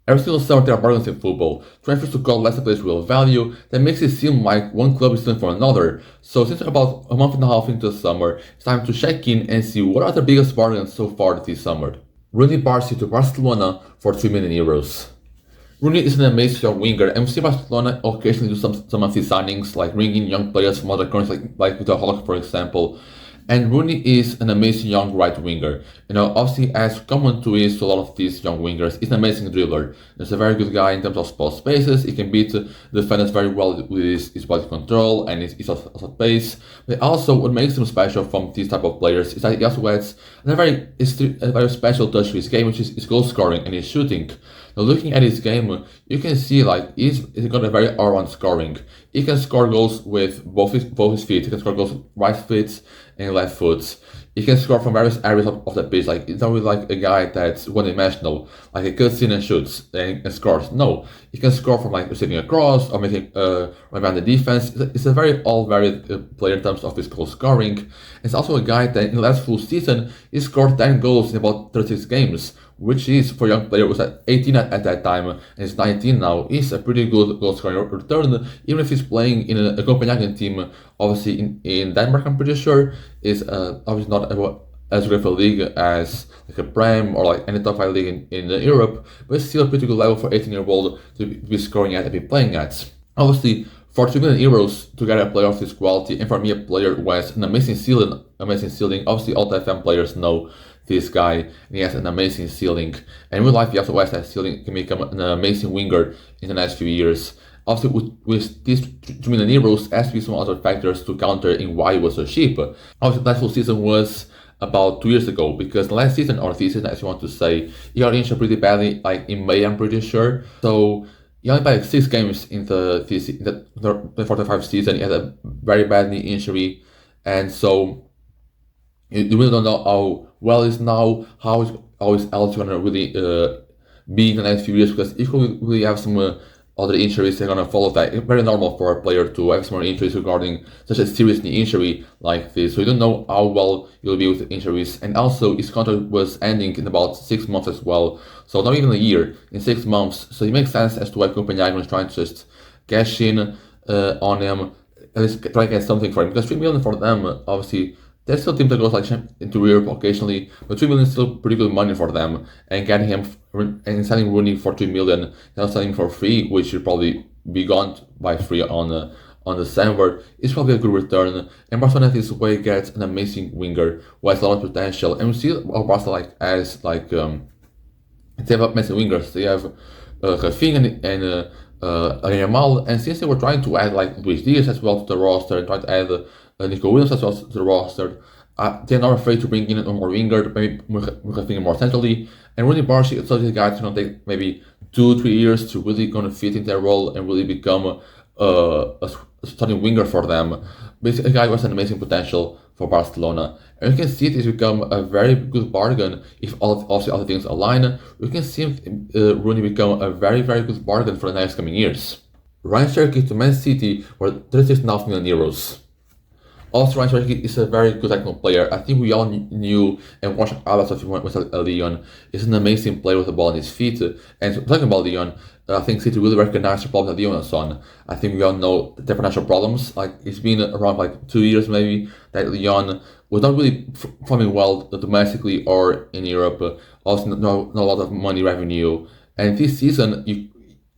Every single summer there are bargains in football. Transfers to call less place real value that makes it seem like one club is stealing from another. So since we're about a month and a half into the summer, it's time to check in and see what are the biggest bargains so far this summer. Rooney Barsi to Barcelona for 3 million euros. Rooney is an amazing young winger, and we see Barcelona occasionally do some of these signings, like bringing young players from other countries, like with the Hulk, for example. And Rooney is an amazing young right winger. Obviously, as common to is to a lot of these young wingers, he's an amazing dribbler. He's a very good guy in terms of spot spaces. He can beat defenders very well with his body control and his pace. But also, what makes him special from these type of players is that he also adds a very special touch to his game, which is his goal scoring and his shooting. Now, looking at his game, you can see he's got a very all-round scoring. He can score goals with both his feet. He can score goals with right foot and left foot. He can score from various areas of the pitch. Like, it's not really like a guy that's one-dimensional. Like, he cuts in and shoots and scores. No, he can score from receiving a cross or making around the defense. It's a very all-varied player in terms of his goal scoring. It's also a guy that in the last full season he scored 10 goals in about 36 games, which is for a young player who was at 18 at that time and is 19 now, is a pretty good goal scoring return, even if he's playing in a Copenhagen team, obviously in Denmark, I'm pretty sure, is obviously not as great a league as like a Prem or like any top 5 league in Europe, but it's still a pretty good level for 18-year-old to be scoring at and be playing at. Obviously, for 2 million euros to get a player of this quality, and for me a player who has an amazing ceiling. Obviously all the FM players know this guy, and he has an amazing ceiling. And in real life, he also has that ceiling, can become an amazing winger in the next few years. Also, with these 2 million euros, has to be some other factors to counter in why it was so cheap. Obviously, the last full season was about 2 years ago, because the last season, or this season, as you want to say, he got injured pretty badly, like in May, I'm pretty sure. So he only played 6 games in the 45 season. He had a very bad knee injury, and so you really don't know how well is now, how is health going to really be in the next few years, because if we really have some other injuries, they're going to follow that. It's very normal for a player to have some more injuries regarding such a serious knee injury like this. So you don't know how well you'll be with injuries. And also, his contract was ending in about 6 months as well. So not even a year, in 6 months. So it makes sense as to why Copenhagen is trying to just cash in on him, at least try to get something for him. Because 3 million for them, obviously, there's still teams that goes like into Europe occasionally, but 3 million is still pretty good money for them. And getting him and selling Rooney for 3 million, now selling for free, which should probably be gone by free on December, is probably a good return. And Barcelona this way gets an amazing winger who has a lot of potential. And we see how Barcelona they have amazing wingers. They have Rafinha and Yamal, and since they were trying to add like Luis Diaz as well to the roster and trying to add Nico Williams as well to the roster, they're not afraid to bring in a more winger, maybe Rafinha more centrally. And Rooney Barsi is such a guy that's going to take maybe 2-3 years to really going to fit in their role and really become a starting winger for them. Basically, a guy who has an amazing potential for Barcelona. And you can see it has become a very good bargain if all the other things align. We can see Rooney become a very, very good bargain for the next coming years. Ryan Cherki to Man City for 36.5 million euros. Also, Ryan Cherki is a very good technical player. I think we all knew and watched Alas of with Lyon. He's an amazing player with the ball in his feet. And talking about Lyon, I think City really recognized the problem that Lyon is on. I think we all know the financial problems. Like, it's been around like 2 years maybe that Lyon was not really performing well domestically or in Europe. Also, not a lot of money revenue. And this season,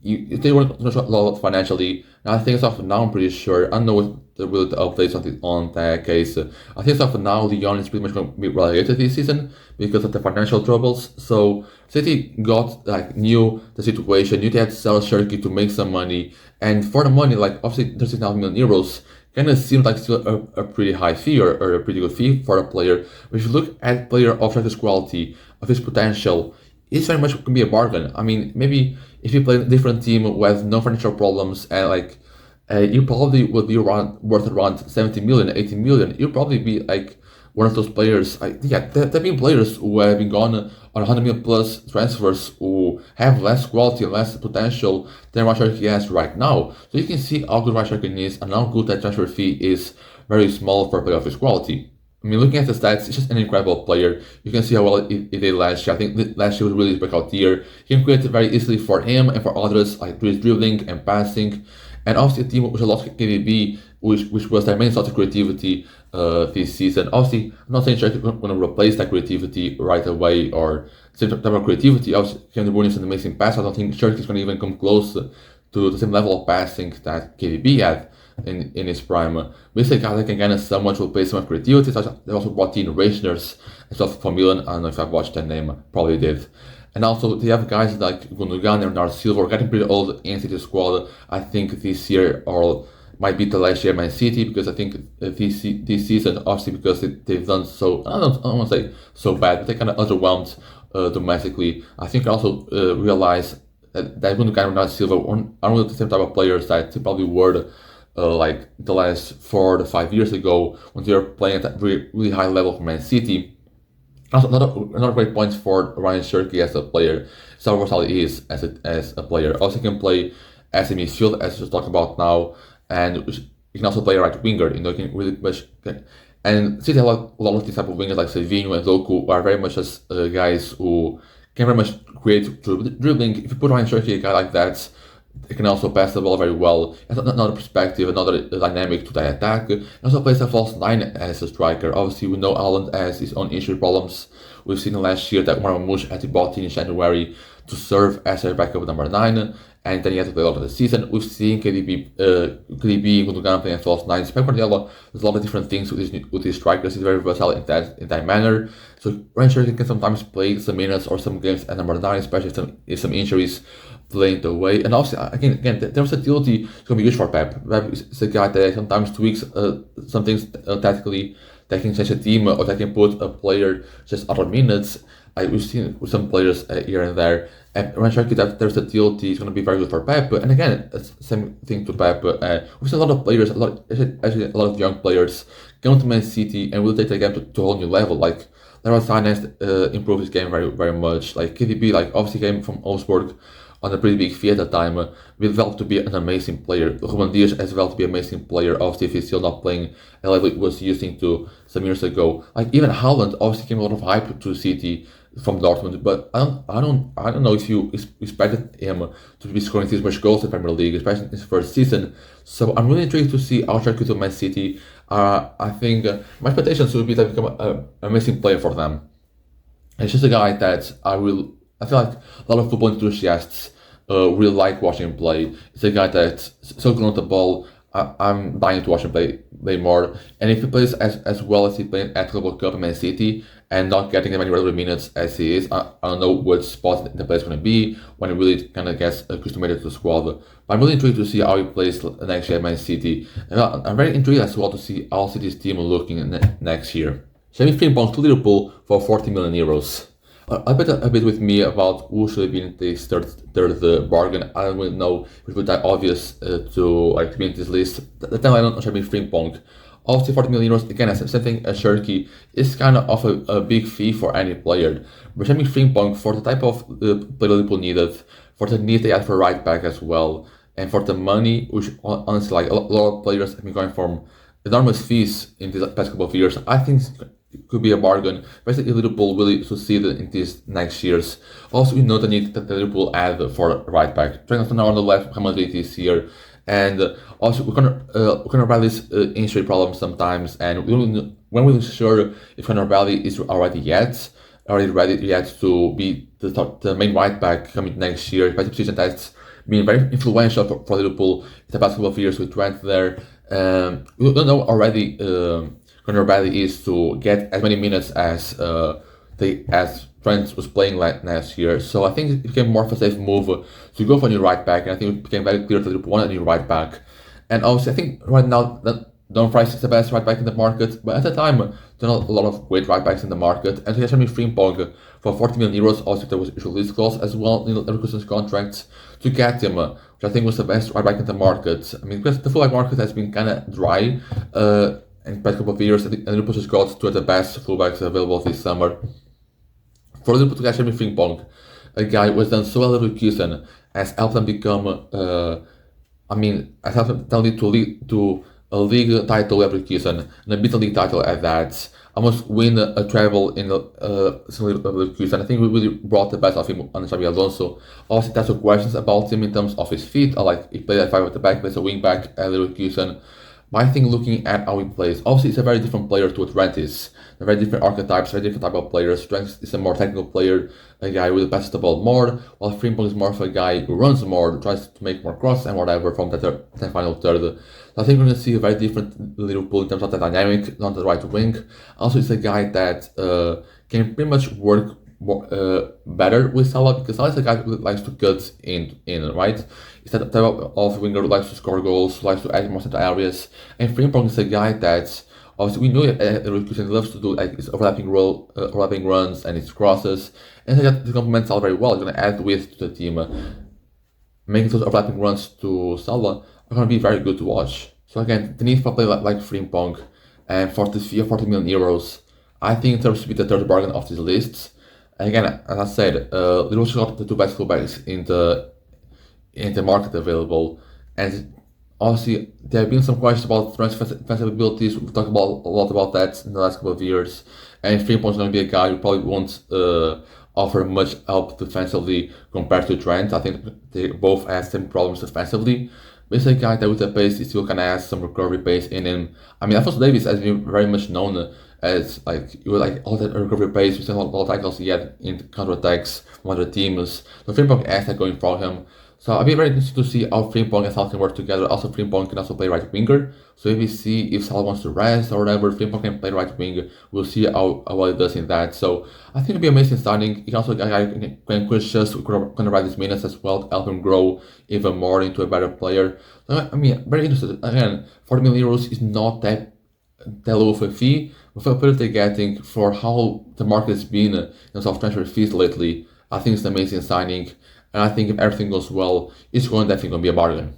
they weren't a lot financially. And I think as of now, I'm pretty sure. I don't know what the real updates on that case. I think as of now, Lyon is pretty much going to be relegated this season because of the financial troubles. So City knew the situation, knew they had to sell Cherki to make some money, and for the money, like obviously 39 million euros, kind of seemed like still a pretty high fee or a pretty good fee for a player. But if you look at player of Cherki's quality, of his potential, it's very much can be a bargain. I mean, maybe if you play a different team with no financial problems and you probably would be worth around 70 million, 80 million. You'll probably be like one of those players. There have been players who have been gone on 100 million plus transfers who have less quality and less potential than Ryan Cherki has right now. So you can see how good Ryan Cherki is and how good that transfer fee is very small for a player of his quality. I mean, looking at the stats, he's just an incredible player. You can see how well he did last year. I think last year was really his breakout year. He can create it very easily for him and for others, like through his dribbling and passing. And obviously, a team which lost KDB, which was their main source of creativity this season. Obviously, I'm not saying Schalke going to replace that creativity right away or same type of creativity. Obviously, Kevin De Bruyne is an amazing passer. I don't think Schalke is going to even come close to the same level of passing that KDB had in his prime. Basically, guys that can kind of somewhat replace some of creativity. They also brought in Reisners as well from Milan. I don't know if I've watched that name, probably did. And also, they have guys like Gundogan and Bernardo Silva, getting pretty old in City squad. I think this year or might be the last year Man City, because I think this season, obviously, because they've done so, I don't want to say so bad, but they kind of underwhelmed domestically. I think I also realize that Gundogan and Bernardo Silva aren't really the same type of players that they probably were like the last 4 to 5 years ago when they were playing at that really, really high level for Man City. Also, another great point for Ryan Cherki as a player. So versatile he is as a player. Also, can play as a midfield, as we just talked about now, and he can also play a right winger. You know, he can really much. And City have a lot of these type of wingers like Savinho and Doku, who are very much as guys who can very much create dribbling. If you put Ryan Cherki, a guy like that, he can also pass the ball very well. It's another perspective, another dynamic to the attack. He also plays a false 9 as a striker. Obviously, we know Haaland has his own injury problems. We've seen last year that Marmoush had to bought in January to serve as a backup number 9, and then he had to play a lot of the season. We've seen KDB and Gundogan playing false 9. Pep Guardiola does a lot of different things with his strikers. He's very versatile in that manner. So Ryan Cherki can sometimes play some minutes or some games at number 9, especially if some injuries playing the way. And obviously, again, their versatility is going to be huge for Pep. Pep is a guy that sometimes tweaks some things tactically that can change a team or that can put a player just other minutes. We've seen with some players here and there. And Ryan Cherki, that their versatility is going to be very good for Pep. And again, it's the same thing to Pep. We've seen a lot of players, actually a lot of young players come to Man City and will take the game to a whole new level. Like Leroy Sané improved his game very, very much. Like KDB, like obviously came from Augsburg on a pretty big fee at the time, developed to be an amazing player. Ruben Dias has developed to be an amazing player. Obviously, if he's still not playing at the level he was using to some years ago. Like even Haaland obviously came a lot of hype to City from Dortmund, but I don't know if you expected him to be scoring this much goals in the Premier League, especially in his first season. So I'm really intrigued to see how Cherki to Man City. I think my expectations would be to become an amazing player for them. And it's just a guy that I feel like a lot of football enthusiasts really like watching him play. It's a guy that's so good on the ball. I'm dying to watch him play more. And if he plays as well as he played at Global Cup in Man City and not getting that many regular minutes as he is, I don't know what spot the player's going to be when he really kind of gets accustomed to the squad. But I'm really intrigued to see how he plays next year at Man City. And I'm very intrigued as well to see how City's team looking next year. Jamie Frimpong to Liverpool for 40 million euros. I bet a bit with me about who should have been this third bargain. I don't really know if it was that obvious to be in this list. The time I don't know Jeremy Frimpong. Obviously 40 million euros, again, as something as Cherki is kind of a big fee for any player. But Jeremy Frimpong, for the type of player Liverpool needed, for the need they had for right back as well, and for the money, which honestly, like a lot of players have been going from enormous fees in these past couple of years, I think it could be a bargain, especially if Liverpool really succeed in these next years. Also, we know the need that Liverpool add for right back. Trent now on the left, Mohamed Ali this year, and also we're gonna rally this injury problem sometimes, and we're really sure if Conor Bradley is already ready yet to be the main right back coming next year. Especially position that's been very influential for Liverpool in the past couple of years with Trent there. We don't know already. Conor Bradley is to get as many minutes as Trent was playing last year. So I think it became more of a safe move to go for a new right back, and I think it became very clear that Liverpool wanted a new right back. And also, I think right now that Dumfries is the best right back in the market, but at the time there are a lot of great right backs in the market. And to get Jeremy Frimpong for 40 million euros, also there was a release clause as well in Leverkusen's contract to get him, which I think was the best right back in the market. I mean, because the fullback market has been kind of dry. In the past couple of years, and Liverpool just got two of the best fullbacks available this summer. For Liverpool to get Jeremy Frimpong, a guy who has done so well at Leverkusen, has helped them become, has helped them lead to a league title at Leverkusen, and a beat the league title at that. almost win a treble in the Leverkusen. I think we really brought the best of him on Xabi Alonso. Also, there's some questions about him in terms of his feet. Like he played at five at the back, plays a wing back at Leverkusen. But I think looking at how he plays, obviously it's a very different player to what Trent is. They're very different archetypes, very different type of players. Trent is a more technical player, a guy who will pass the ball more, while Frimpong is more of a guy who runs more, tries to make more crosses and whatever from that final third. So I think we're going to see a very different Liverpool in terms of the dynamic, not the right wing. Also, it's a guy that can pretty much work better with Salah because Salah is a guy who likes to cut in right. He's that type of winger who likes to score goals, who likes to add more into areas. And Frimpong is a guy that obviously we know Leverkusen loves to do like his overlapping runs and his crosses, and that complements Salah very well. He's going to add width to the team, making those overlapping runs to Salah are going to be very good to watch. So again, the need for a player like Frimpong and for this fee of 40 million euros, I think in terms to be the third bargain of these lists. And again, as I said, Liverpool got the two best fullbacks in the market available, and obviously there have been some questions about transfer abilities. We've talked about a lot about that in the last couple of years, and Frimpong is going to be a guy who probably won't offer much help defensively compared to Trent. I think they both have some problems defensively. But it's a guy that with the pace, he still kind of has some recovery pace in him. I mean, Alphonso Davies has been very much known as like you were like all that recovery pace, we saw a lot of tackles he had in counterattacks from other teams. So Frimpong has that going for him. So I'll be very interested to see how Frimpong and Salah can work together. Also, Frimpong can also play right winger. So if we see if Salah wants to rest or whatever, Frimpong can play right wing. We'll see how well he does in that. So I think it'll be amazing signing. He can also can push us, can ride his minutes as well, to help him grow even more into a better player. So, I mean, very interested. Again, 40 million euros is not that low of a fee. With a player they're getting for how the market has been in terms of transfer fees lately, I think it's an amazing signing. And I think if everything goes well, it's definitely going to be a bargain.